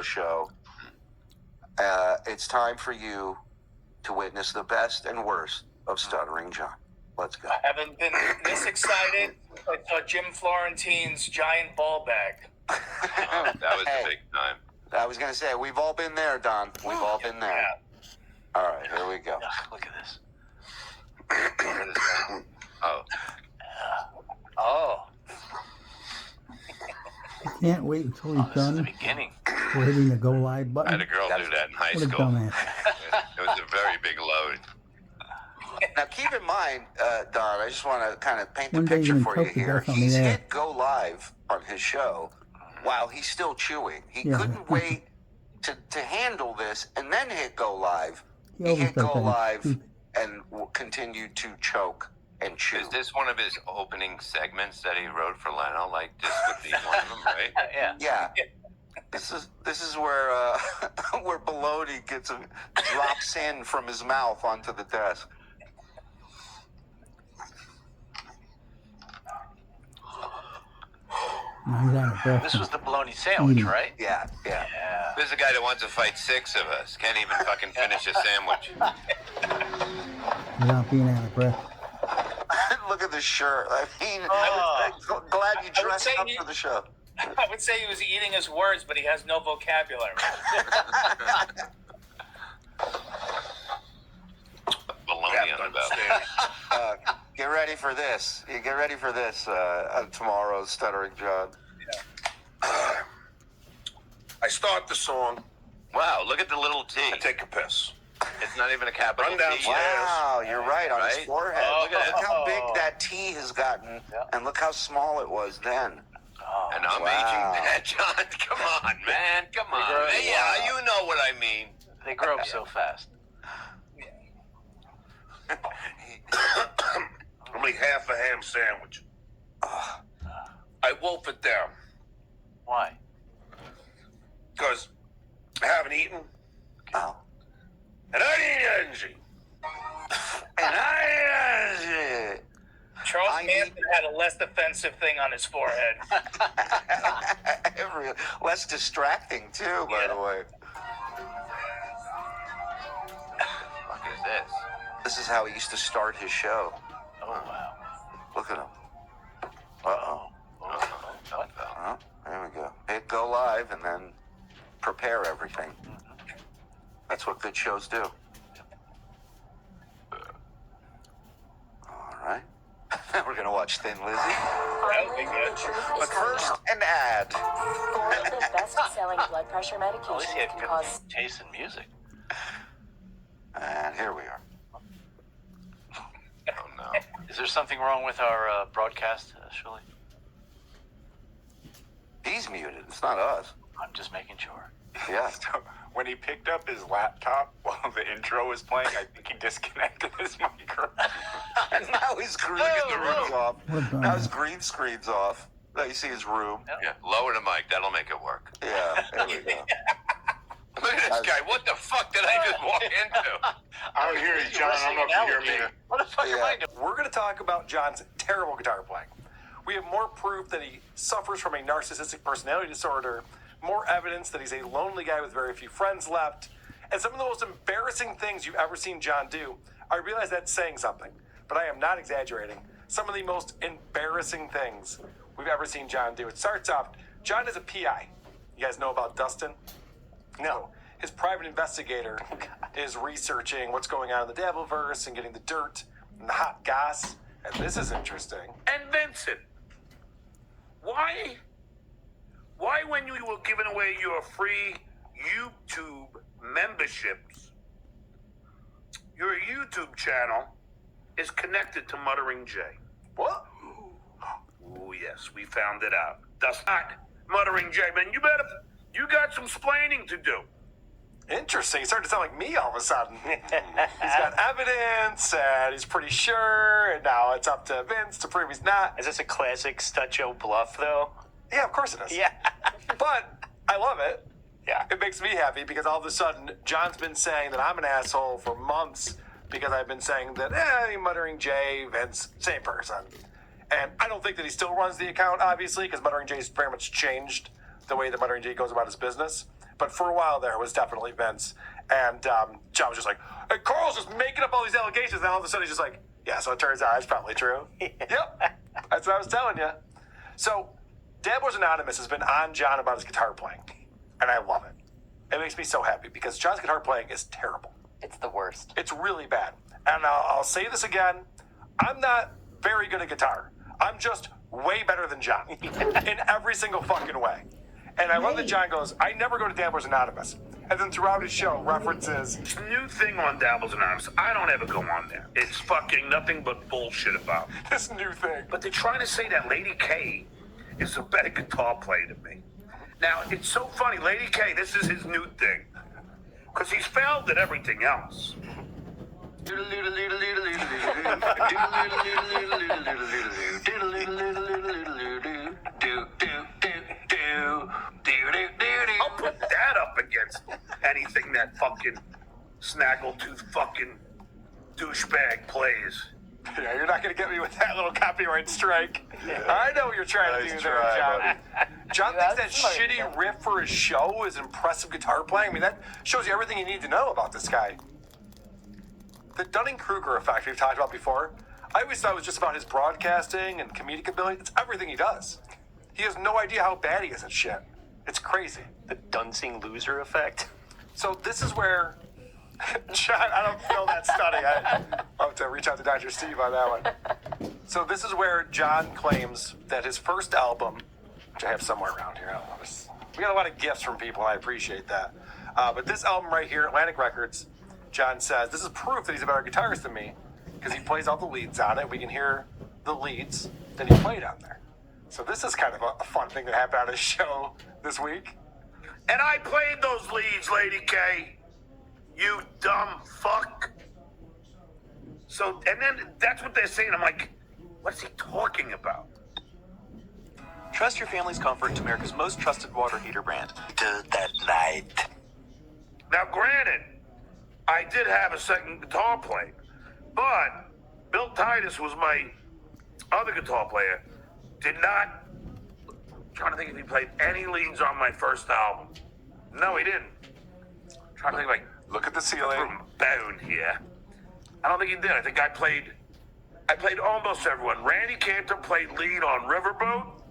show. It's time for you to witness the best and worst of Stuttering John. Let's go. I haven't been this excited since I saw Jim Florentine's giant ball bag. That was a big time. I was going to say, we've all been there, Don. We've all been there. Yeah. All right, here we go. Look at this. What is that? Oh. Oh. I can't wait until he's This is the done beginning. hitting the go live I had button. a girl do that in high What a school. dumbass. It was a very big load. Now, keep in mind, Don, I just want to kind of paint the One day picture you're for gonna you choke to here. death on the He's air. hit go live on his show while he's still chewing. He Yeah. couldn't wait to handle this and then hit go live. He He hit overstepped go that. live and continued to choke and chew. Is this one of his opening segments that he wrote for Leno? Like, this would be one of them, right? Yeah. Yeah. This is where where Baloney drops in from his mouth onto the desk. Now he's out of breath. This was the bologna sandwich, right? Yeah, yeah. Yeah. This is a guy that wants to fight six of us. Can't even fucking finish a sandwich. Without being out of breath. Look at the shirt. I mean, Oh. I'm glad you dressed say up he- for the show. I would say he was eating his words, but he has no vocabulary. Baloney on about. Get ready for this. You get ready for this on tomorrow's Stuttering John. I start the song. Wow, look at the little T. I take a piss. It's not even a capital Run T. downstairs. Wow, you're right, on his Right? forehead. Oh. Look how big that T has gotten, and look how small it was then. Oh. And I'm Wow. aging that, John. Come on, man. Come on. Wow. Hey, yeah, you know what I mean. They grow up so fast. Only half a ham sandwich. I wolf it down Why? because I haven't eaten Oh. and I ain't energy. And I Charles I Manson need- had a less offensive thing on his forehead. less distracting too, by the way. What is this? This is how he used to start his show. Oh, wow. Look at him. Uh-oh. What? Oh, there we go. Hit go live and then prepare everything. That's what good shows do. All right. We're going to watch Thin Lizzy. That would be good. But first, an ad. One of the best-selling blood pressure At least medications he had can good cause taste in music. And here we are. Oh, no. Is there something wrong with our broadcast, Shirley? He's muted. It's not us. I'm just making sure. Yeah. When he picked up his laptop while the intro was playing, I think he disconnected his microphone. And now his green screen's off. What a Now his dumbass. green screen's off. Now you see his room. Yeah, lower the mic. That'll make it work. Yeah, there we go. Look at this guy. What the fuck did I just walk into? I don't hear you, John. I don't know if you hear me. What the fuck am I doing? We're going to talk about John's terrible guitar playing. We have more proof that he suffers from a narcissistic personality disorder, more evidence that he's a lonely guy with very few friends left, and some of the most embarrassing things you've ever seen John do. I realize that's saying something, but I am not exaggerating. Some of the most embarrassing things we've ever seen John do. It starts off, John is a PI. You guys know about Dustin? No. His private investigator is researching what's going on in the Dabbleverse and getting the dirt and the hot goss. And this is interesting. And Vincent, why when you were giving away your free YouTube memberships, your YouTube channel is connected to Muttering J? What? Oh yes, we found it out. That's not Muttering J, man. You got some splaining to do. Interesting. He started to sound like me all of a sudden. He's got evidence, and he's pretty sure, and now it's up to Vince to prove he's not. Is this a classic Stutcho bluff, though? Yeah, of course it is. Yeah. But I love it. Yeah. It makes me happy because all of a sudden, John's been saying that I'm an asshole for months because I've been saying that, Muttering J, Vince, same person. And I don't think that he still runs the account, obviously, because Muttering J's very much changed the way that Muttering J goes about his business. But for a while there, it was definitely Vince. And John was just like, hey, Carl's just making up all these allegations. And all of a sudden, he's just like, yeah, so it turns out it's probably true. Yep, that's what I was telling you. So, Dabblers Anonymous has been on John about his guitar playing. And I love it. It makes me so happy because John's guitar playing is terrible. It's the worst. It's really bad. And I'll say this again. I'm not very good at guitar. I'm just way better than John in every single fucking way. And I love that John goes, I never go to Dabblers Anonymous. And then throughout his show references, New thing on Dabbles Anonymous. I don't ever go on there. It's fucking nothing but bullshit about it. this new thing. But they're trying to say that Lady K is a better guitar player than me. Now, it's so funny. Lady K, this is his new thing. Because he's failed at everything else. I'll put that up against anything that fucking snaggletooth fucking douchebag plays. Yeah, you're not going to get me with that little copyright strike. I know what you're trying to do there, John. John thinks that shitty riff for his show is impressive guitar playing. I mean, that shows you everything you need to know about this guy. The Dunning-Kruger effect we've talked about before, I always thought it was just about his broadcasting and comedic ability. It's everything he does. He has no idea how bad he is at shit. It's crazy. The Dunsing loser effect. So this is where, John, I don't know that study. I'll have to reach out to Dr. Steve on that one. So this is where John claims that his first album, which I have somewhere around here, I don't know, we got a lot of gifts from people, and I appreciate that. But this album right here, Atlantic Records, John says, this is proof that he's a better guitarist than me, because he plays all the leads on it. We can hear the leads that he played on there. So this is kind of a fun thing that happened on his show this week. And I played those leads, Lady K. You dumb fuck. So, and then that's what they're saying. I'm like, what's he talking about? Trust your family's comfort to America's most trusted water heater brand. To that night. Now, granted, I did have a second guitar playing, but Bill Titus was my other guitar player. Did not, trying to think if he played any leads on my first album. No, he didn't. Trying to think like, Look at the ceiling. Bone here. I don't think he did. I think I played almost everyone. Randy Cantor played lead on Riverboat.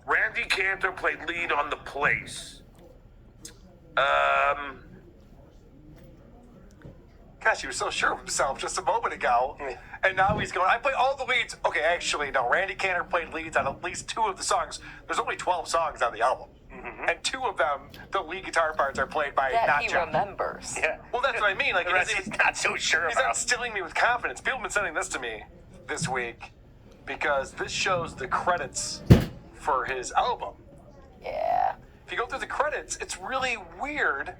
Randy Cantor played lead on The Place. Gosh, he was so sure of himself just a moment ago. And now he's going, I play all the leads. Okay, actually, no. Randy Cantor played leads on at least 2 of the songs. There's only 12 songs on the album. And 2 of them, the lead guitar parts are played by That not he John. remembers. Yeah. Well, that's what I mean. Like, The rest he's not so sure he's about. not instilling me with confidence. People have been sending this to me this week because this shows the credits for his album. Yeah. If you go through the credits, it's really weird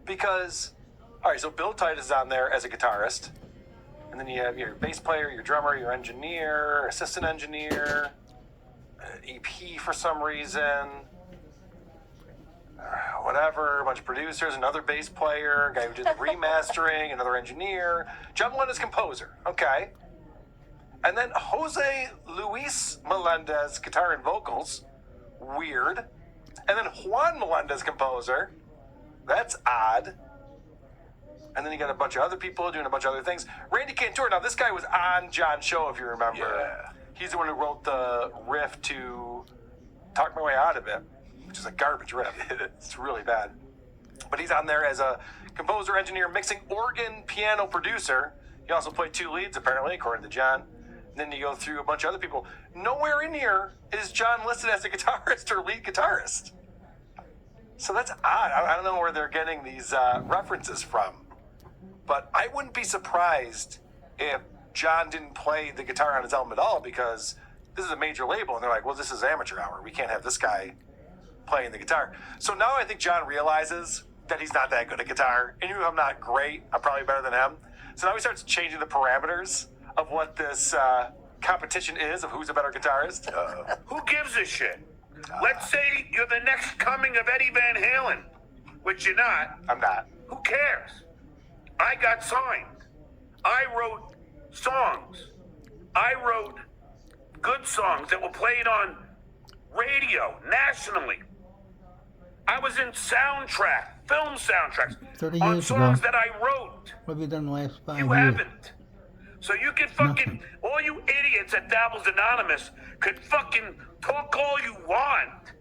because, all right, so Bill Titus is on there as a guitarist. And then you have your bass player, your drummer, your engineer, assistant engineer, EP for some reason, whatever, a bunch of producers, another bass player, a guy who did the remastering, another engineer, John Melendez composer, okay. And then Jose Luis Melendez, guitar and vocals, weird. And then Juan Melendez composer, that's odd. And then you got a bunch of other people doing a bunch of other things. Randy Cantor, now this guy was on John's show, if you remember. Yeah. He's the one who wrote the riff to Talk My Way Out of It, which is a garbage riff. It's really bad. But he's on there as a composer, engineer, mixing, organ, piano producer. He also played 2 leads, apparently, according to John. And then you go through a bunch of other people. Nowhere in here is John listed as a guitarist or lead guitarist. So that's odd. I don't know where they're getting these references from. But I wouldn't be surprised if John didn't play the guitar on his album at all because this is a major label. And they're like, well, this is amateur hour. We can't have this guy playing the guitar. So now I think John realizes that he's not that good at guitar. And even if I'm not great, I'm probably better than him. So now he starts changing the parameters of what this competition is of who's a better guitarist. Who gives a shit? Let's say you're the next coming of Eddie Van Halen, which you're not. I'm not. Who cares? I got signed. I wrote songs. I wrote good songs that were played on radio nationally. I was in film soundtracks, 30 on years songs ago. that I wrote. What have you done the last 5 You years? haven't. So you can fucking, Nothing. all you idiots at Dabbles Anonymous could fucking talk all you want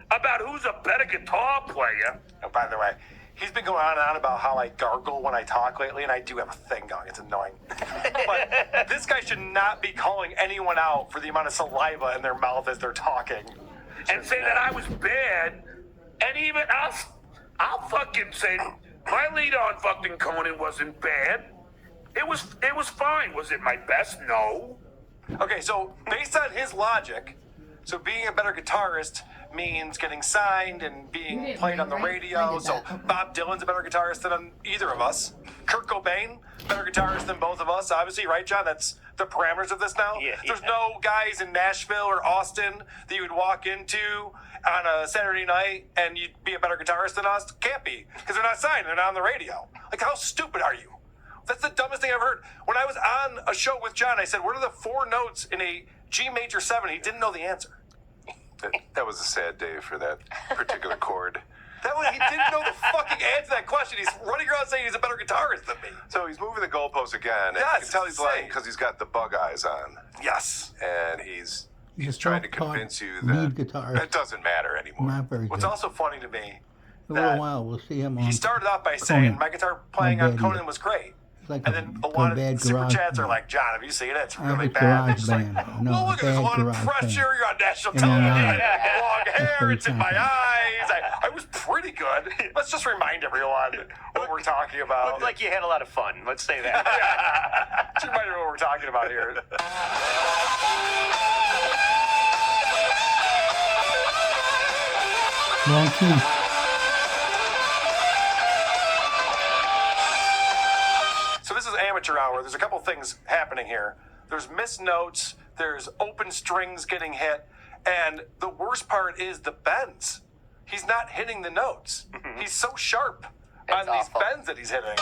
about who's a better guitar player. Oh, by the way, he's been going on and on about how I gargle when I talk lately, and I do have a thing going. It's annoying. But this guy should not be calling anyone out for the amount of saliva in their mouth as they're talking. And say that I was bad, and even I'll fucking say my lead on fucking Conan wasn't bad. It was fine. Was it my best? No. Okay, so based on his logic, so being a better guitarist means getting signed and being played on the radio. So Bob Dylan's a better guitarist than either of us. Kurt Cobain, better guitarist than both of us. Obviously, right, John? That's the parameters of this now. Yeah. There's no guys in Nashville or Austin that you would walk into on a Saturday night and you'd be a better guitarist than us. Can't be, because they're not signed. They're not on the radio. Like, how stupid are you? That's the dumbest thing I've heard. When I was on a show with John, I said, what are the 4 notes in a G major 7? He didn't know the answer. That was a sad day for that particular chord. He didn't know the fucking answer to that question. He's running around saying he's a better guitarist than me. So he's moving the goalposts again. And Yes, you can tell he's insane. lying because he's got the bug eyes on. Yes. And he's He's a trying to self-taught convince you lead that guitarist. it doesn't matter anymore. Not very What's good. also funny to me, In a little while, we'll see him on. he started off by saying Conan. my guitar playing Not on bad Conan either. was great. It's like And a then a lot bad of super garage chats are band. like, John, have you seen it? It's really Average bad. garage It's like, band. No, well, look, there's a bad lot of garage pressure. band. You're on national In Long television. Island. Long hair. what It's in he's my talking eyes. I was pretty good. Let's just remind everyone what we're talking about. Looked like you had a lot of fun. Let's say that. Just remind everyone what we're talking about here. Long key. So this is amateur hour. There's a couple things happening here. There's missed notes. There's open strings getting hit. And the worst part is the bends. He's not hitting the notes. He's so sharp on these awful. bends that he's hitting.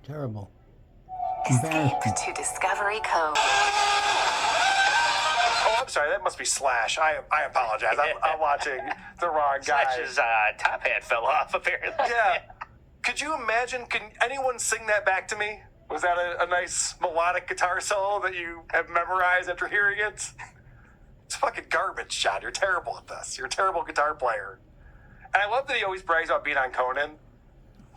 Terrible. Escape Embarrassing. to Discovery Cove. Oh, I'm sorry. That must be Slash. I apologize. I'm watching the wrong guy. Slash's top hat fell off, apparently. Yeah. Could you imagine? Can anyone sing that back to me? Was that a nice melodic guitar solo that you have memorized after hearing it? It's fucking garbage, John. You're terrible at this. You're a terrible guitar player. And I love that he always brags about being on Conan.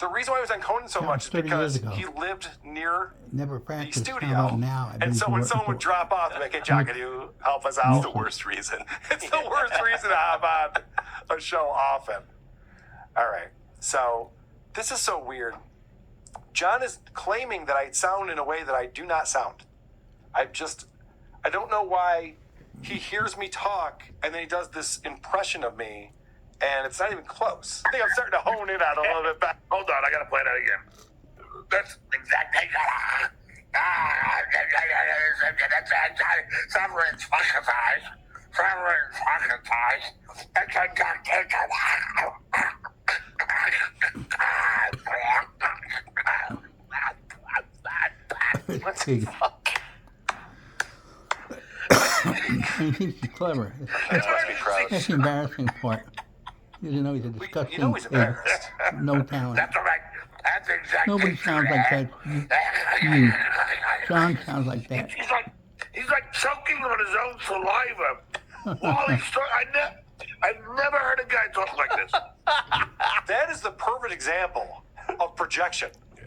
The reason why he was on Conan so That much was is 30 years because ago. he lived near Never the practiced. studio. How about now? I bet And he's so when working someone would for- drop off, they're like, hey, John, can you help us out? It's the worst reason. It's the worst reason to have on a show often. All right. So this is so weird. John is claiming that I sound in a way that I do not sound. I don't know why he hears me talk and then he does this impression of me and it's not even close. I think I'm starting to hone in on it a little bit better. Hold on, I gotta play that again. That's exactly. Sovereign's fucking thighs. Sovereign's fucking thighs. Pig. And he's clever. Must be proud. That's the embarrassing part. You didn't know he's a disgusting You know he's pig. embarrassed. No talent. That's all right. That's exactly. Nobody sounds like that. You. John sounds like that. He's like choking on his own saliva while he's I've never heard a guy talk like this. That is the perfect example of projection. Yeah.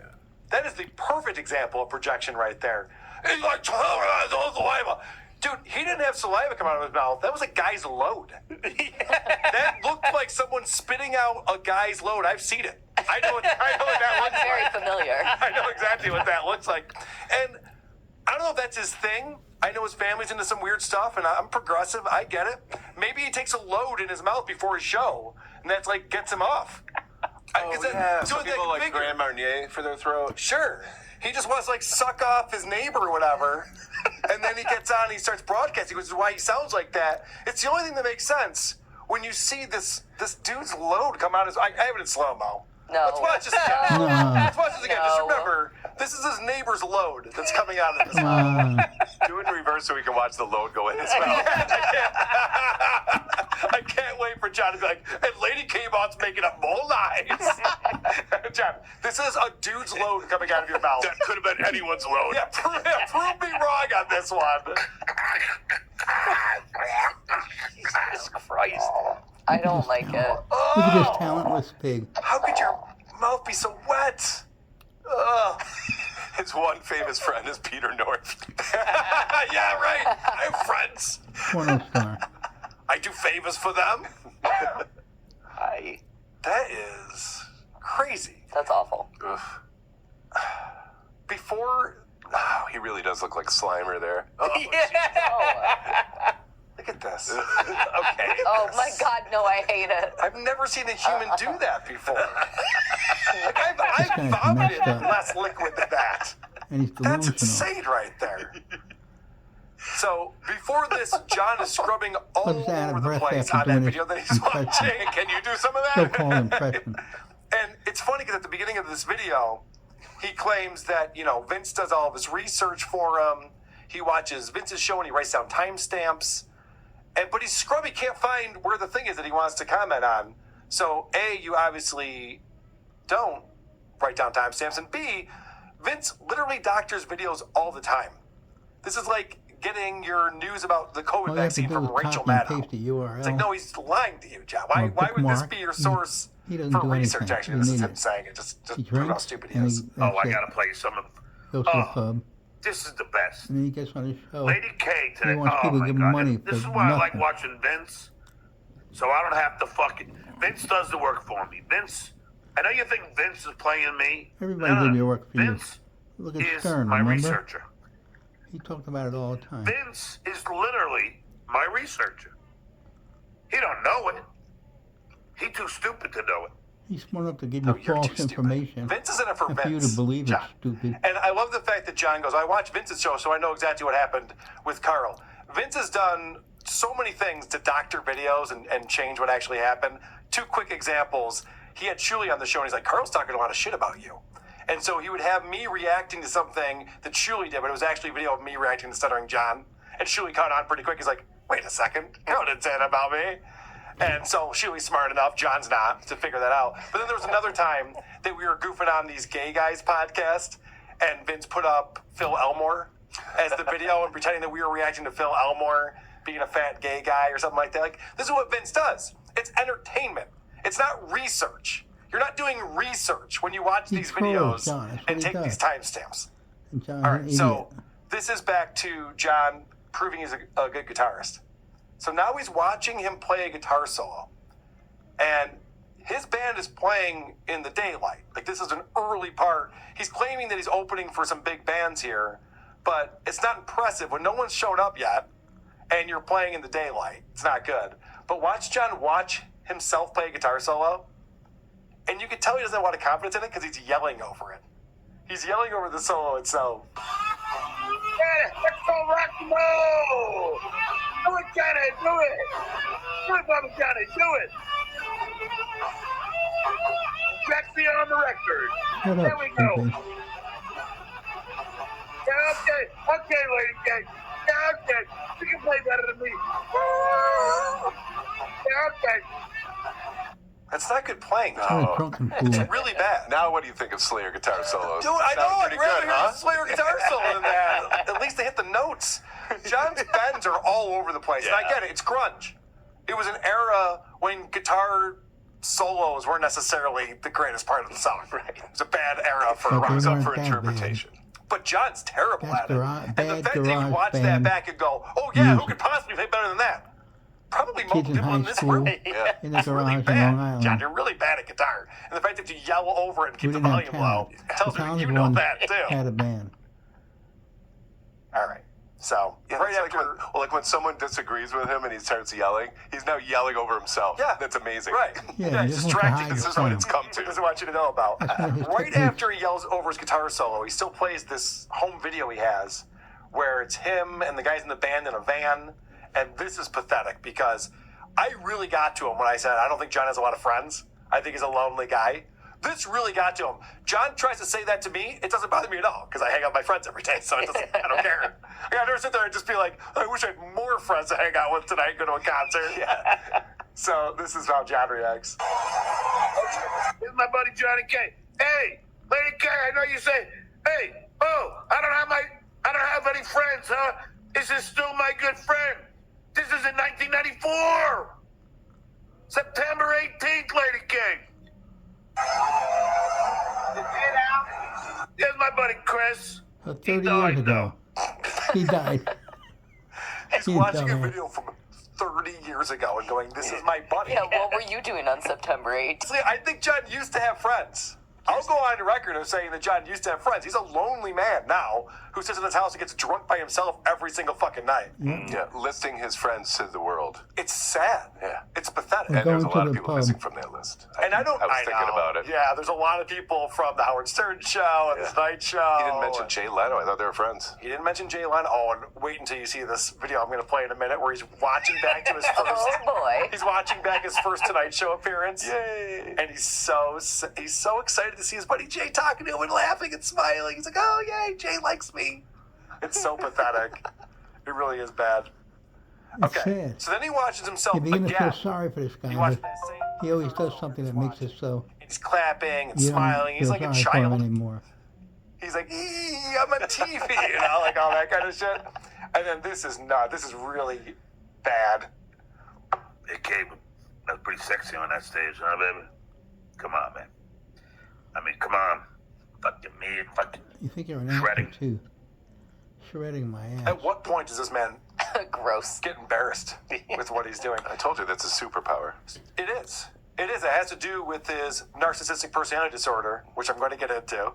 That is the perfect example of projection right there. He's like, saliva. Dude, he didn't have saliva come out of his mouth. That was a guy's load. That looked like someone spitting out a guy's load. I've seen it. I know what that looks Very like. familiar. I know exactly what that looks like. And I don't know if that's his thing. I know his family's into some weird stuff, and I'm progressive. I get it. Maybe he takes a load in his mouth before his show, and that's like gets him off. Some people like Grand Marnier for their throat. Sure. He just wants to like suck off his neighbor or whatever. And then he gets on and he starts broadcasting, which is why he sounds like that. It's the only thing that makes sense when you see this dude's load come out. I have it in slow-mo. No. Let's watch this again. No. Let's watch this again. Just No. remember, this is his neighbor's load that's coming out of this. Come on. Do it in reverse so we can watch the load go in his mouth. I can't wait for John to be like, and Lady K-Bot's making up more lies. John, this is a dude's load coming out of your mouth. That could have been anyone's load. Yeah, prove me wrong on this one. Jesus Christ. I don't like it. Look at this talentless pig. How could your mouth be so wet? Ugh. His one famous friend is Peter North. Yeah, right. I have friends. Porno star. I do favors for them. That is crazy. That's awful. Ugh. Before, Wow, he really does look like Slimer there. Oh, look at this. okay. Oh my God, no, I hate it. I've never seen a human do that before. Like I've guy's vomited messed up. less liquid than that. And he's That's delusional. insane right there. So before this, John is scrubbing all What's that, over a the breath place after on that doing video that his he's impression? watching. Can you do some of that? So-called impression. And it's funny because at the beginning of this video, he claims that, Vince does all of his research for him. He watches Vince's show and he writes down timestamps. But he's scrubby, can't find where the thing is that he wants to comment on. So A, you obviously don't write down timestamps. And B, Vince literally doctors videos all the time. This is like getting your news about the COVID All you have to vaccine do from is Rachel copy and Maddow. paste the URL. It's like, no, he's lying to you, John. Why Or would this bookmark. be your source He doesn't for do research? anything. Actually, You this is need him it. saying it. Just He prove how drinks, stupid he and is. he, Oh, I that's gotta it. play some of. Goes to the Oh. pub, This is the best. and then he gets on his show. Lady K today. He wants Oh people to my give him God. money This is for why I like nothing. watching Vince. So I don't have to fucking. Vince does the work for me. Vince. I know you think Vince is playing me. Everybody No, did your work for you. Vince Look at is Stern, my remember? researcher. He talked about it all the time. Vince is literally my researcher. He don't know it. He too stupid to know it. He's smart enough to give No, you you're false too stupid. information. Vince is in it for and for you Vince, to believe John. it's stupid. And I love the fact that John goes, I watched Vince's show, so I know exactly what happened with Carl. Vince has done so many things to doctor videos and change what actually happened. Two quick examples. He had Shuli on the show, and he's like, Carl's talking a lot of shit about you. And so he would have me reacting to something that Shuli did, but it was actually a video of me reacting to Stuttering John. And Shuli caught on pretty quick. He's like, wait a second, Carl didn't say that about me. And so Shuli's smart enough, John's not, to figure that out. But then there was another time that we were goofing on these gay guys podcast, and Vince put up Phil Elmore as the video and pretending that we were reacting to Phil Elmore being a fat gay guy or something like that. Like, this is what Vince does. It's entertainment. It's not research. You're not doing research when you watch He these trolls, videos John. That's what and he take does. these timestamps. And John's All an right, idiot. so this is back to John proving he's a good guitarist. So now he's watching him play a guitar solo. And his band is playing in the daylight. Like, this is an early part. He's claiming that he's opening for some big bands here, but it's not impressive when no one's shown up yet and you're playing in the daylight. It's not good. But watch John watch himself play a guitar solo, and you can tell he doesn't have a lot of confidence in it because he's yelling over it. He's yelling over the solo itself. Let's go rock and roll! Do it, Johnny, do it! Do it, Bubba Johnny, do it! Jack me on the record. Shut There up, we go. stupid. Yeah, okay, Lady K. Yeah, okay. You can play better than me. Yeah, okay. That's not good playing, What though. a drunken It's fool. really bad. Now, what do you think of Slayer guitar solos? Dude, I know. Sounds I'd pretty rather good, hear huh? a Slayer guitar solo than that. At least they hit the notes. John's bends are all over the place. And I get it. It's grunge. It was an era when guitar solos weren't necessarily the greatest part of the song. Right. It was a bad era for But rock. they It's up weren't for that interpretation. But John's terrible That's at it. garage- And the bad fact that he would garage watch that band back and go, oh, yeah, who music. could possibly play better than that? Probably multiple Kids in people in high this school room. Yeah. in the That's garage really in bad. Long Island. John, you're really bad at guitar. And the fact that you yell over it and keep We the didn't have volume low talent. tells The me talented you know ones that too. had a band. All right. So, Yeah, right that's after... like when someone disagrees with him and he starts yelling, he's now yelling over himself. Yeah. That's amazing. Right. Yeah, he it's just wants to distracting. hide This his is what phone. it's come to. This is what you to know about. That's one of his Right techniques. after he yells over his guitar solo, he still plays this home video he has where it's him and the guys in the band in a van. And this is pathetic because I really got to him when I said, I don't think John has a lot of friends. I think he's a lonely guy. This really got to him. John tries to say that to me. It doesn't bother me at all because I hang out with my friends every day, so it doesn't, I don't care. I never sit there and just be like, I wish I had more friends to hang out with tonight and go to a concert. Yeah. So this is how John reacts. Here's my buddy Johnny K. Hey, Lady K, I know you say, hey, oh, I don't have any friends, huh? Is this still my good friend? This is in 1994. September 18th, Lady K. Here's my buddy Chris. 30 years ago. He died. He's watching a video from 30 years ago and going, this is my buddy. Yeah, what were you doing on September 8th? Honestly, I think John used to have friends. I'll go on the record of saying that John used to have friends. He's a lonely man now who sits in his house and gets drunk by himself every single fucking night. Yeah, listing his friends to the world. It's sad. Yeah. It's pathetic. We're And there's a going lot to of the people pub. missing from that list. And I was thinking about it. Yeah, there's a lot of people from the Howard Stern show and the Tonight Show. He didn't mention Jay Leno. I thought they were friends. He didn't mention Jay Leno. Oh, and wait until you see this video I'm going to play in a minute where he's watching back to his first. Oh boy. He's watching back his first Tonight Show appearance. Yay! And he's so excited to see his buddy Jay talking to him and laughing and smiling. He's like, oh, yay, Jay likes me. It's so pathetic. It really is bad. It's Okay. sad. So then he watches himself You begin to again. feel sorry for this guy. He watches but that same He always does something that makes it so He's clapping and you don't smiling. He's feel like a sorry for him child. anymore. He's like, I'm on TV, you know, like all that kind of shit. And then this is really bad. Hey, Kate, that's pretty sexy on that stage, huh, baby? Come on, man. I mean, come on. Fucking me, fucking You think you're an Shredding. actor too. Shredding my ass. At what point does this man Gross. get embarrassed with what he's doing? I told you that's a superpower. It is. It is. It has to do with his narcissistic personality disorder, which I'm going to get into.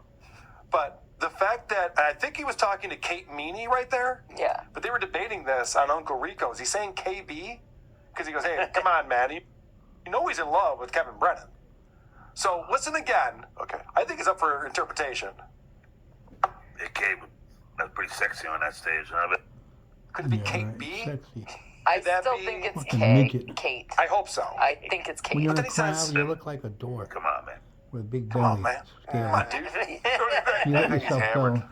But the fact that, and I think he was talking to Kate Meany right there, Yeah. but they were debating this on Uncle Rico. Is he saying KB? Because he goes, hey, come on, man. You know he's in love with Kevin Brennan. So listen again. Okay. I think it's up for interpretation. Hey, Kate, that's pretty sexy on that stage, huh, baby? Could it be Yeah, Kate right. B? Sexy. I Could that still be think it's fucking Kate. midget? Kate. I hope so. I think it's When Kate. you're in then a he crowd, says- you look like a dork Come on, man. with a big Come belly. on, man. Scary. Come on, dude. You let He's yourself hammered. go.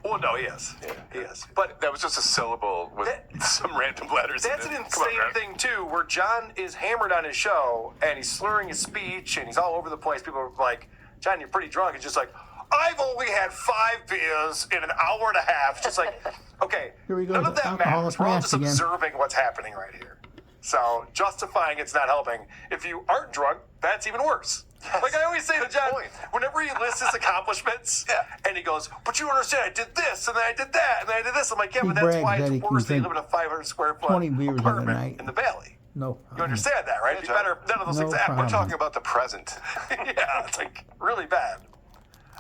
Well, no, he is. He is. But That was just a syllable with some random letters. that's in an it. Come on, insane man. thing, too, where John is hammered on his show and he's slurring his speech and he's all over the place. People are like, John, you're pretty drunk. He's just like, I've only had 5 beers in an hour and a half. Just like, okay, Here we go, none of the that alcoholic matters. We're all rant just again. observing what's happening right here. So justifying it's not helping. If you aren't drunk, that's even worse. Like I always say to John, whenever he lists his accomplishments, and he goes, but you understand, I did this, and then I did that, and then I did this. I'm like, yeah, He but that's brags why that he it's can worse that you drink live in a 500 square foot 20 beers in a apartment night. in the valley. No. You understand that, right? It'd be better if none of those No things happen. We're problem. talking about the present. Yeah, it's like really bad.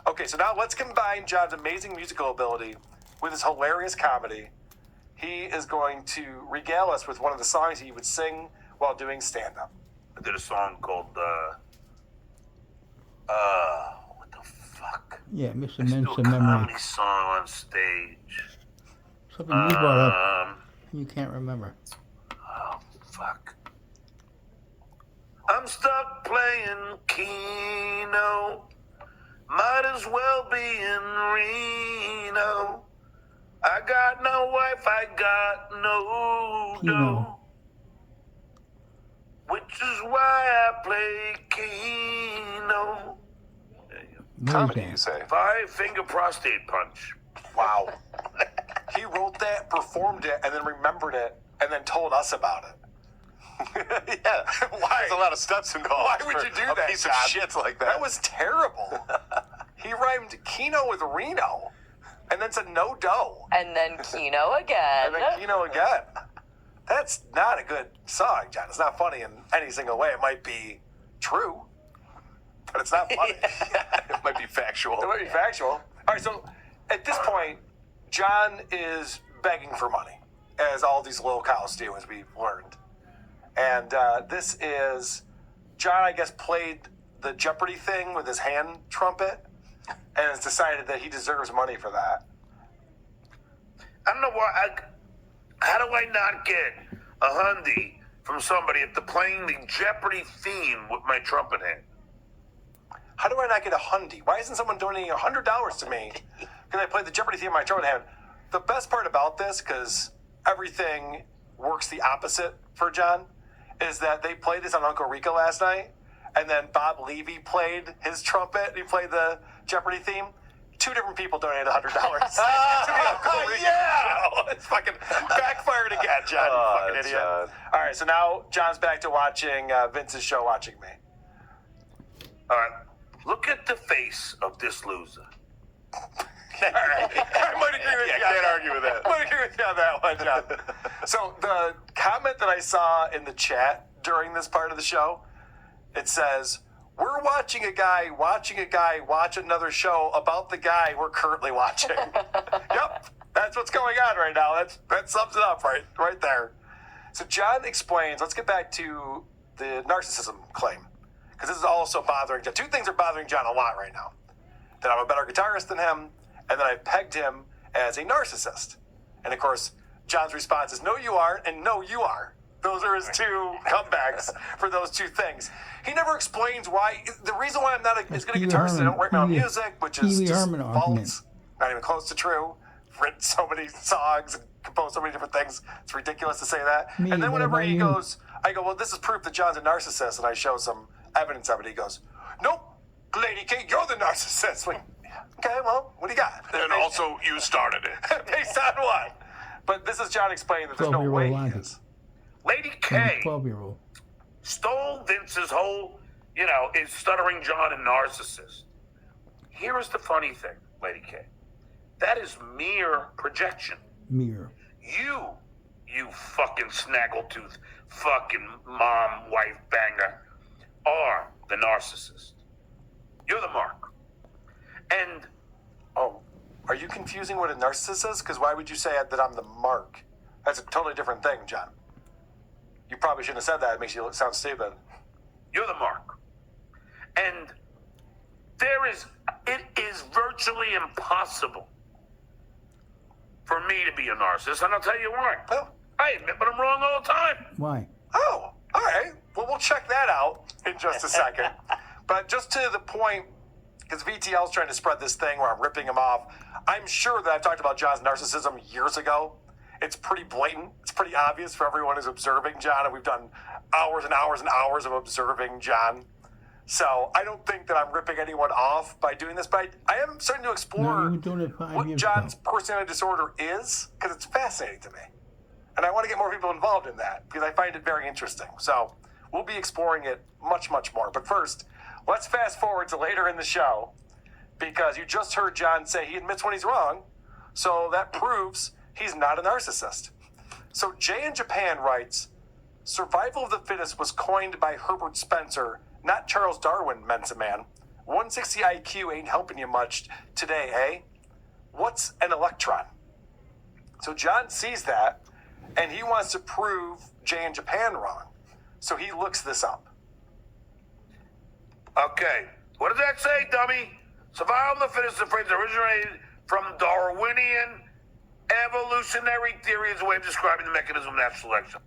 Okay, so now let's combine John's amazing musical ability with his hilarious comedy. He is going to regale us with one of the songs he would sing while doing stand-up. I did a song called, what the fuck? Yeah, Mr. I do a Mensa Memory. comedy song on stage. Something you brought up and you can't remember. Oh, fuck. I'm stuck playing Keno. Might as well be in Reno. I got no wife, I got no Keno. dough. Which is why I play Keno. There you go. Comedy, Amazing. you say? 5-finger prostate punch. Wow. He wrote that, performed it, and then remembered it, and then told us about it. Yeah. Why? There's a lot of steps involved. Why would for you do a that, piece John? of shit like that? That was terrible. He rhymed Keno with Reno, and then said no dough, And then Keno again. and then Keno again. That's not a good song, John. It's not funny in any single way. It might be true, but it's not funny. It might be factual. It might be factual. All right, so at this point, John is begging for money, as all these little cows do, as we've learned. And this is, John, I guess, played the Jeopardy thing with his hand trumpet and has decided that he deserves money for that. I don't know why. How do I not get a hundy from somebody after playing the Jeopardy theme with my trumpet hand? How do I not get a Hyundai? Why isn't someone donating $100 to me? Because I played the Jeopardy theme in my tournament hand. The best part about this, because everything works the opposite for John, is that they played this on Uncle Rico last night, and then Bob Levy played his trumpet. He played the Jeopardy theme. 2 different people donated $100 to the Uncle Rico show. It's fucking backfired again, John. You fucking idiot. John. All right, so now John's back to watching Vince's show, watching me. All right. Look at the face of this loser. All right. I might agree with you. Can't argue with that. I might agree with you on that one, John. So the comment that I saw in the chat during this part of the show, it says, "We're watching a guy watch another show about the guy we're currently watching." Yep, that's what's going on right now. That sums it up right there. So John explains. Let's get back to the narcissism claim, because this is also bothering John. 2 things are bothering John a lot right now: that I'm a better guitarist than him, and that I pegged him as a narcissist. And of course, John's response is, "No, you aren't," and "No, you are." Those are his 2 comebacks for those 2 things. He never explains why. The reason why I'm not as good a guitarist is I don't write my own music, which is just false. Not even close to true. I've written so many songs and composed so many different things. It's ridiculous to say that. And then whenever he goes, I go, "Well, this is proof that John's a narcissist," and I show some evidence of it. He goes, "Nope, Lady K, you're the narcissist." Like, okay, well, what do you got? And also, you started it. Based on what? But this is John explaining that there's no way he is. Lady K 12-year-old. stole Vince's whole, is stuttering John a narcissist. Here is the funny thing, Lady K. That is mere projection. Mirror. You fucking snaggletooth, fucking mom, wife banger, are the narcissist. You're the mark. And Oh, are you confusing what a narcissist is? Because why would you say that I'm the mark? That's a totally different thing, John. You probably shouldn't have said that. It makes you sound stupid. you're the mark. And it is virtually impossible for me to be a narcissist, and I'll tell you why. Oh. I admit, but I'm wrong all the time. Why? Oh, all right. Well, we'll check that out in just a second. But just to the point, because VTL's trying to spread this thing where I'm ripping him off, I'm sure that I've talked about John's narcissism years ago. It's pretty blatant. It's pretty obvious for everyone who's observing John, and we've done hours and hours and hours of observing John. So I don't think that I'm ripping anyone off by doing this, but I am starting to No, explore you were doing it 5 what years John's ago. personality disorder is, because it's fascinating to me. And I want to get more people involved in that, because I find it very interesting. So we'll be exploring it much, much more. But first, let's fast forward to later in the show, because you just heard John say he admits when he's wrong. So that proves he's not a narcissist. So Jay in Japan writes, "Survival of the fittest was coined by Herbert Spencer, not Charles Darwin, Mensa man. 160 IQ ain't helping you much today, eh? What's an electron?" So John sees that, and he wants to prove Jay in Japan wrong. So he looks this up. Okay, what did that say, dummy? Survival of the fittest, the phrase originated from Darwinian evolutionary theory as a way of describing the mechanism of natural selection.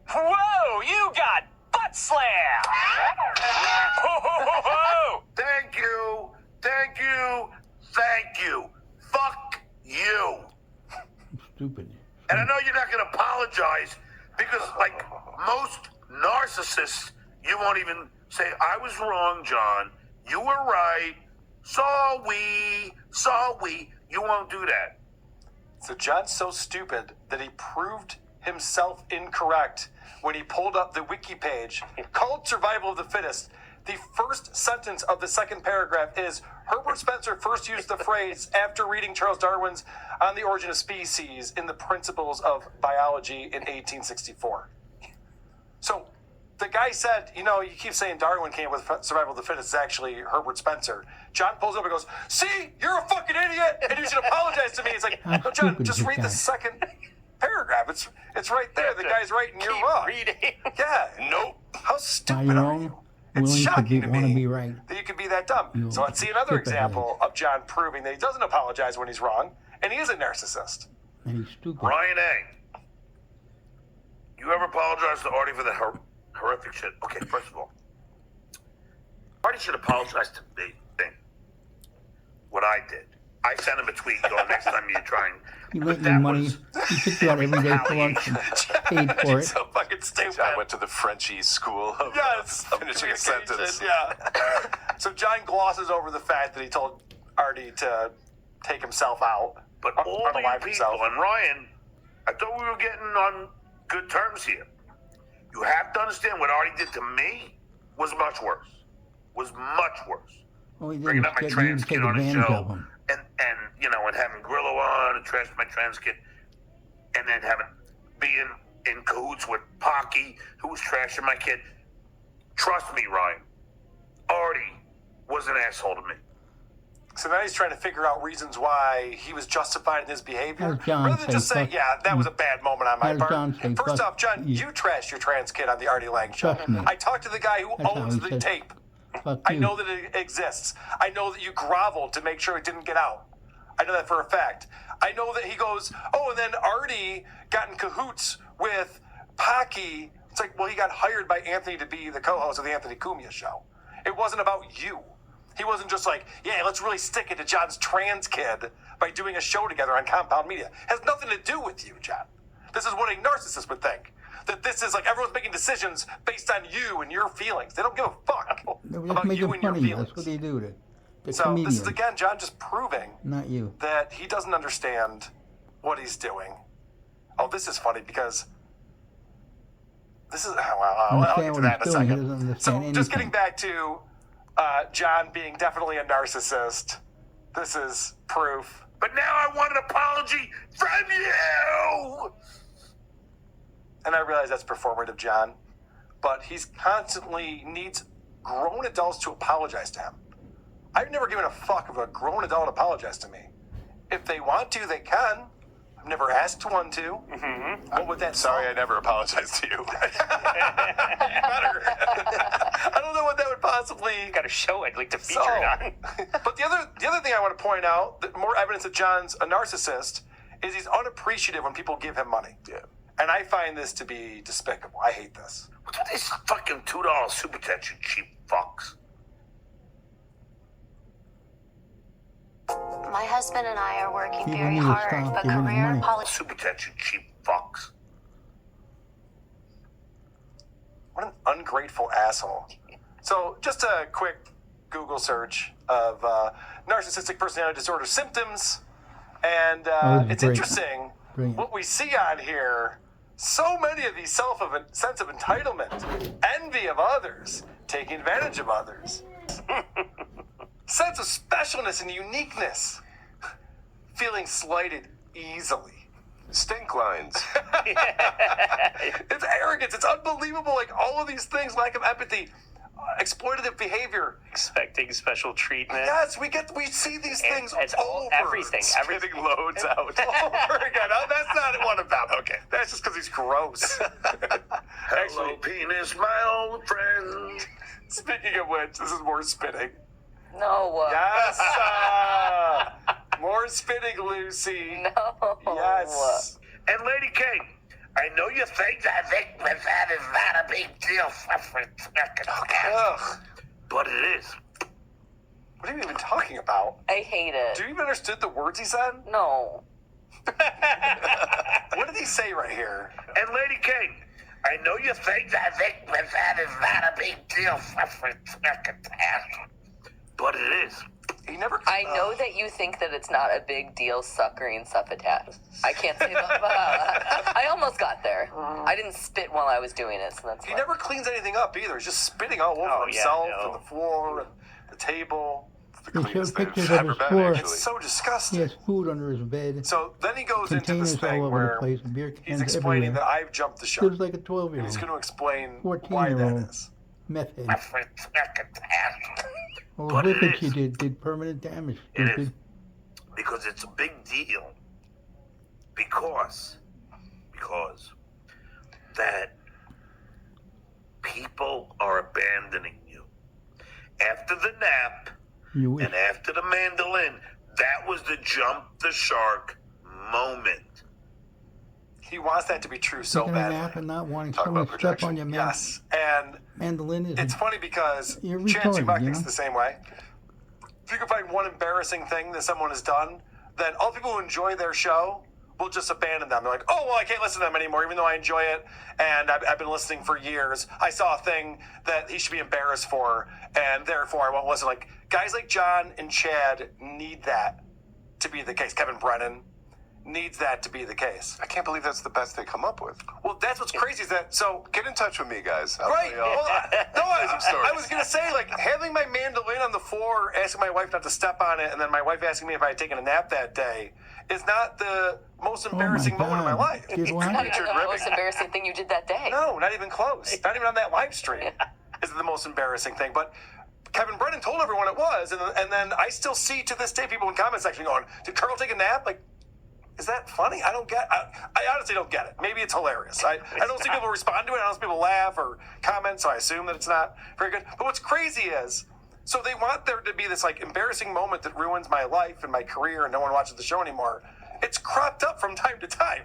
Whoa, you got butt slam! Thank you, thank you, thank you. Fuck you. Stupid. And I know you're not going to apologize because, like most narcissists, you won't even say, "I was wrong, John. You were right. Sorry. You won't do that. So John's so stupid that he proved himself incorrect when he pulled up the wiki page called Survival of the Fittest. The first sentence of the second paragraph is, Herbert Spencer first used the phrase after reading Charles Darwin's On the Origin of Species in the Principles of Biology in 1864. So the guy said, you keep saying Darwin came up with Survival of the Fittest. It's actually Herbert Spencer. John pulls up and goes, "See, you're a fucking idiot, and you should apologize to me." It's like, How no, John, stupid just is read this the guy? second paragraph. It's right there. The guy's right and you're wrong. Reading. Yeah. Nope. How Are stupid you are wrong? you? It's Willing to shocking be, to want to me be right. that you could be that dumb. You So let's see another stupid example of John proving that he doesn't apologize when he's wrong, and he is a narcissist. And he's stupid. Ryan A. You ever apologize to Artie for that horrific shit? Okay, first of all, Artie should apologize to me. What I did. I sent him a tweet going, next time you try and... He lent you money. He took you out every day for lunch and paid for it. So fucking stupid. John went to the Frenchie school of finishing a sentence. Yeah. So John glosses over the fact that he told Artie to take himself out. But all the people, and Ryan, I thought we were getting on good terms here. You have to understand what Artie did to me was much worse. All he did Bringing was up my get you trans to take kid on the advantage show, of him. and you know, and having Grillo on and trash my trans kid, and then being in cahoots with Pocky, who was trashing my kid. Trust me, Ryan, Artie was an asshole to me. So now he's trying to figure out reasons why he was justified in his behavior. How does John Rather than say just say, fuck yeah, that was a bad moment on my How does part. John say First fuck off, John, you? you trashed your trans kid on the Artie Lang show. Trust me. I talked to the guy who That's how owns he the says, tape. Fuck I you. know that it exists. I know that you groveled to make sure it didn't get out. I know that for a fact. I know that he goes, oh, and then Artie got in cahoots with Pocky. It's like, well, he got hired by Anthony to be the co-host of the Anthony Cumia show. It wasn't about you. He wasn't just like, yeah, let's really stick it to John's trans kid by doing a show together on Compound Media. It has nothing to do with you, John. This is what a narcissist would think. That this is like everyone's making decisions based on you and your feelings. They don't give a fuck They were just about you making and your fun of you. feelings. That's what they do. The So comedians, this is, again, John just proving not you. that he doesn't understand what he's doing. Oh, this is funny because this is, I'll get to that in a He second. doesn't understand So anything. just getting back to John being definitely a narcissist, this is proof. But now I want an apology from you. And I realize that's performative, John, but he's constantly needs grown adults to apologize to him. I've never given a fuck if a grown adult apologize to me. If they want to, they can. I've never asked one to. Mm-hmm. What would that Sorry, I never apologized to you. You better. I don't know what that would possibly. You got a show I'd like to feature So- it on. But the other thing I want to point out, that more evidence that John's a narcissist, is he's unappreciative when people give him money. Yeah. And I find this to be despicable. I hate this. What's with this fucking $2 super chat, you cheap fucks? My husband and I are working People very need to hard, stop but giving him career money. politics. Super chat, you cheap fucks. What an ungrateful asshole. So, just a quick Google search of narcissistic personality disorder symptoms. And Oh, it's great. interesting Brilliant. what we see on here. So many of these sense of entitlement, envy of others, taking advantage of others, sense of specialness and uniqueness, feeling slighted easily. Stink lines. It's arrogance. It's unbelievable. Like all of these things, lack of empathy, exploitative behavior. Expecting special treatment. Yes, we see these things It's all over. everything. Spitting loads out. Over again. Oh, that's not one of them. Okay, that's just because he's gross. Hello, penis, my old friend. Speaking of which, this is more spitting. No. Yes. More spitting, Lucy. No. Yes. And Lady K, I know you think that is not a big deal, Ugh. but it is. What are you even talking about? I hate it. Do you even understood the words he said? No. What did he say right here? And Lady K, I know you think that is not a big deal, but it is. He never. I know that you think that it's not a big deal suckering suffragette. I can't say that. I almost got there. I didn't spit while I was doing it, so that's He fine. never cleans anything up either. He's just spitting all over Oh, yeah, himself no. and the floor and the table. It's the They showed cleanest thing pictures I've of ever his been, floor. actually. It's so disgusting. He has food under his bed, So then he goes into this containers thing all over where the place, beer he's cans explaining everywhere. that I've jumped the shark. Lives like a And 12-year-old. he's going to explain 14-year-old. why that is. Meth head. Well, But the it whippets is. he did permanent damage. It is. Stupid. Because it's a big deal. Because that people are abandoning you. After the nap You wish. and after the mandolin, that was the jump the shark moment. He wants that to be true so Taking a badly. nap and not wanting Talk someone about to step projection. on your Yes, and mandolin is. it's funny because You're Chance, you retarded, might you think know? the same way. If you can find one embarrassing thing that someone has done, then all people who enjoy their show will just abandon them. They're like, oh, well, I can't listen to them anymore, even though I enjoy it, and I've been listening for years. I saw a thing that he should be embarrassed for, and therefore I won't listen. Like, guys like John and Chad need that to be the case. Kevin Brennan needs that to be the case. I can't believe that's the best they come up with. Well, that's what's crazy is that, so... Get in touch with me, guys. I'll Right. tell you all. Well, some stories. I was going to say, like, having my mandolin on the floor, asking my wife not to step on it, and then my wife asking me if I had taken a nap that day is not the most embarrassing moment of my life. Did what? Not even the most embarrassing thing you did that day. No, not even close. Not even on that live stream is it the most embarrassing thing. But Kevin Brennan told everyone it was, and then I still see to this day people in the comment section going, did Carl take a nap? Like, is that funny? I honestly don't get it. Maybe it's hilarious. I don't see people respond to it. I don't see people laugh or comment, so I assume that it's not very good. But what's crazy is, so they want there to be this like embarrassing moment that ruins my life and my career and no one watches the show anymore. It's cropped up from time to time.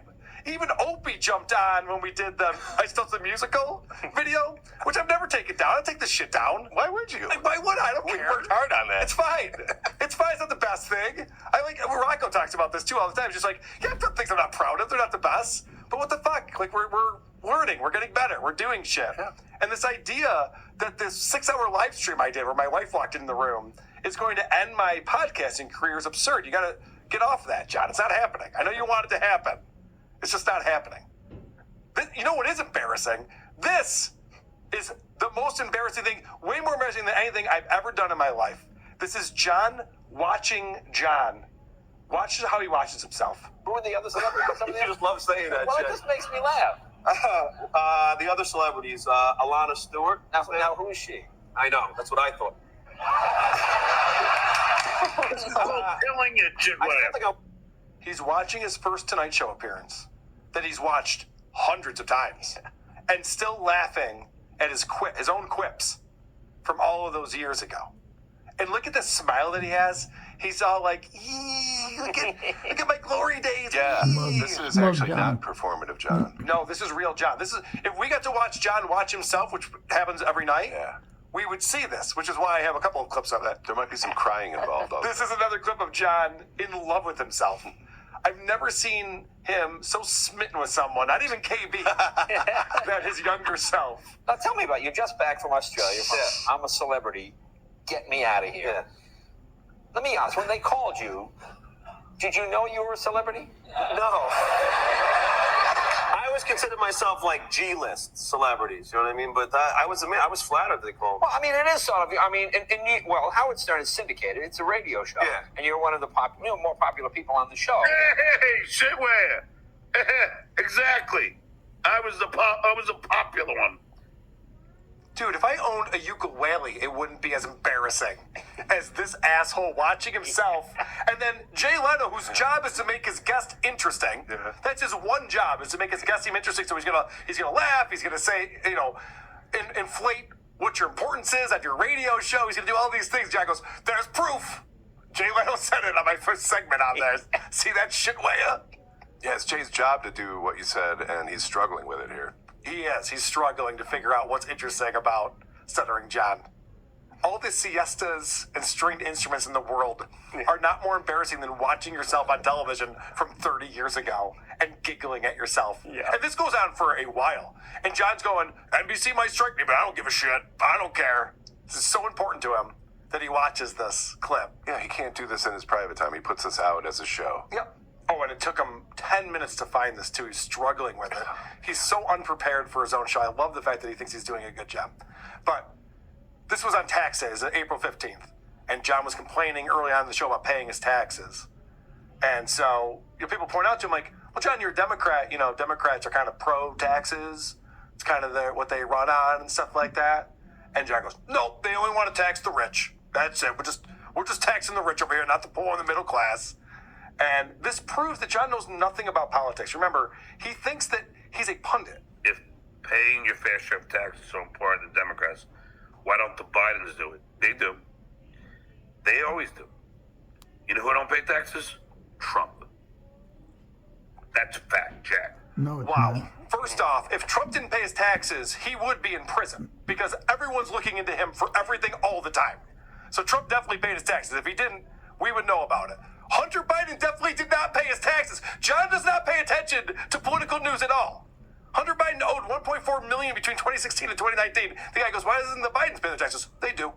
Even Opie jumped on when we did the I Stuffed the Musical video, which I've never taken down. I'd take this shit down. Why would you? Why would I? I don't care. We worked hard on that. It's fine. It's fine. It's not the best thing. Rocco talks about this too all the time. It's just like, yeah, I've done things I'm not proud of. They're not the best. But what the fuck? Like, we're learning. We're getting better. We're doing shit. Yeah. And this idea that this 6-hour live stream I did where my wife walked in the room is going to end my podcasting career is absurd. You got to get off that, John. It's not happening. I know you want it to happen. It's just not happening. You know what is embarrassing? This is the most embarrassing thing, way more embarrassing than anything I've ever done in my life. This is John watching John. Watch how he watches himself. Who are the other celebrities? You just love saying that, Well, it Chad. just makes me laugh. The other celebrities, Alana Stewart. Now, who is she? I know, that's what I thought. Killing it, Chidwell. He's watching his first Tonight Show appearance that he's watched hundreds of times and still laughing at his own quips from all of those years ago. And look at the smile that he has. He's all like, "Yee, look at my glory days." Yeah, Yee." this is actually not performative, John. No, this is real John. This is if we got to watch John watch himself, which happens every night. Yeah. We would see this, which is why I have a couple of clips of it. There might be some crying involved. This is another clip of John in love with himself. I've never seen him so smitten with someone, not even KB, than his younger self. Now, tell me about you. Just back from Australia. I'm a celebrity. Get me out of here. Yeah. Let me ask, when they called you, did you know you were a celebrity? No. I always considered myself like G-list celebrities, you know what I mean? But I was flattered they called me. Well, I mean, it is sort of. I mean, Howard Stern is syndicated. It's a radio show. Yeah. And you're one of the more popular people on the show. Hey, shitware. Exactly. I was the popular one. Dude, if I owned a ukulele, it wouldn't be as embarrassing as this asshole watching himself. And then Jay Leno, whose job is to make his guest interesting. Yeah. That's his one job, is to make his guest seem interesting. So he's gonna laugh. He's gonna say, inflate what your importance is at your radio show. He's gonna do all these things. John goes, "There's proof." Jay Leno said it on my first segment on there. See that shit, Waya? Yeah, it's Jay's job to do what you said, and he's struggling with it here. He is. He's struggling to figure out what's interesting about Stuttering John. All the siestas and stringed instruments in the world are not more embarrassing than watching yourself on television from 30 years ago and giggling at yourself. Yeah. And this goes on for a while. And John's going, NBC might strike me, but I don't give a shit. I don't care. This is so important to him that he watches this clip. Yeah, he can't do this in his private time. He puts this out as a show. Yep. Oh, and it took him 10 minutes to find this, too. He's struggling with it. He's so unprepared for his own show. I love the fact that he thinks he's doing a good job. But this was on tax day, April 15th. And John was complaining early on in the show about paying his taxes. And so people point out to him, like, well, John, you're a Democrat. Democrats are kind of pro-taxes. It's kind of what they run on and stuff like that. And John goes, nope, they only want to tax the rich. That's it. We're just taxing the rich over here, not the poor and the middle class. And this proves that John knows nothing about politics. Remember, he thinks that he's a pundit. If paying your fair share of tax is so important to Democrats, why don't the Bidens do it? They do. They always do. You know who don't pay taxes? Trump. That's a fact, Jack. No, it's Wow. not. First off, if Trump didn't pay his taxes, he would be in prison because everyone's looking into him for everything all the time. So Trump definitely paid his taxes. If he didn't, we would know about it. Hunter Biden definitely did not pay his taxes. John does not pay attention to political news at all. Hunter Biden owed $1.4 million between 2016 and 2019. The guy goes, "Why doesn't the Bidens pay their taxes?" They do.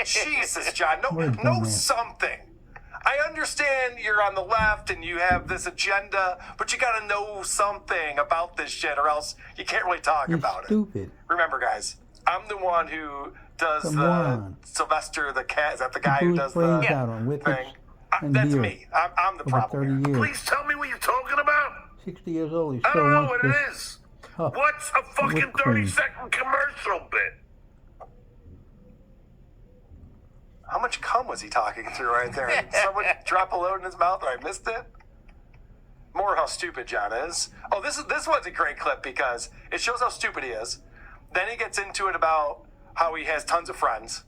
Jesus, John, know something. I understand you're on the left and you have this agenda, but you got to know something about this shit, or else you can't really talk about Stupid. it. Remember, guys, I'm the one who does Come the on. Sylvester the cat. Is that the guy Who who does brains the out on whippets thing? and That's beer me. I'm the over problem. 30 years. Please tell me what you're talking about. 60 years old, he I still don't know wants what to it is. huff What's a fucking whipped cream. 30-second commercial bit? How much cum was he talking through right there? Did someone drop a load in his mouth and I missed it? More how stupid John is. Oh, this one's a great clip because it shows how stupid he is. Then he gets into it about how he has tons of friends.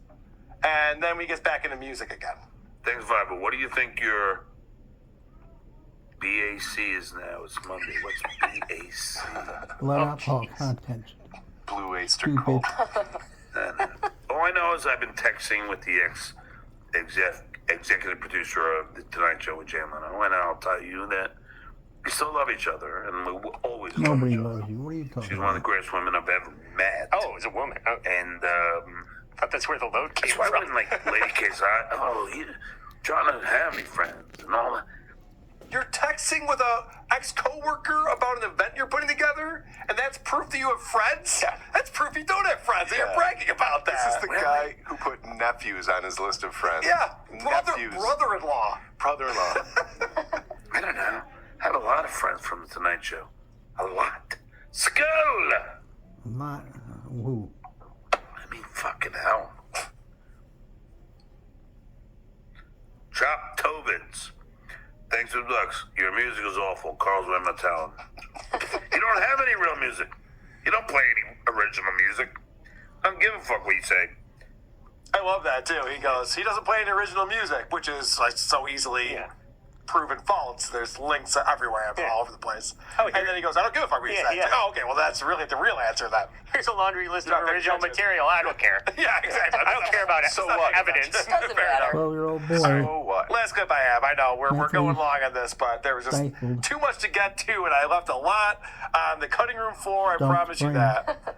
And then he gets back into music again. Thanks, Viber. What do you think your BAC is now? It's Monday. What's BAC? blood alcohol content. Blue Oyster Stupid. Cult. All I know is I've been texting with the executive producer of the Tonight Show with Jay Leno, and I'll tell you that we still love each other, and we will always love Nobody each other. loves you. What are you talking She's one of the about? greatest women I've ever met. Oh, it was a woman. Oh, And I thought that's where the load came that's why from. when like lady kids, John doesn't have any friends and all that. You're texting with a ex-coworker about an event you're putting together, and that's proof that you have friends? Yeah. That's proof you don't have friends, and you're bragging about that. This is the guy who put nephews on his list of friends. Yeah, Nephews. brother-in-law. Brother-in-law. I don't know. I have a lot of friends from the Tonight Show. A lot. Skull! Not who? I mean, fucking hell. Chop Tobins. Thanks to Lux. Your music is awful. Carl's way my talent. You don't have any real music. You don't play any original music. I don't give a fuck what you say. I love that, too. He goes, he doesn't play any original music, which is like, so easily proven false. There's links everywhere, all over the place. And then he goes, I don't give a fuck what you say. It's like, oh, okay, well, that's really the real answer then. Here's a laundry list of original material. I don't care. Yeah, exactly. I don't care about it. So what? Evidence. Doesn't matter. 12-year-old boy. So what? Last clip I have, I know we're That's going me. long on this, but there was just Stifled. too much to get to, and I left a lot on the cutting room floor. I Don't promise you blame. that.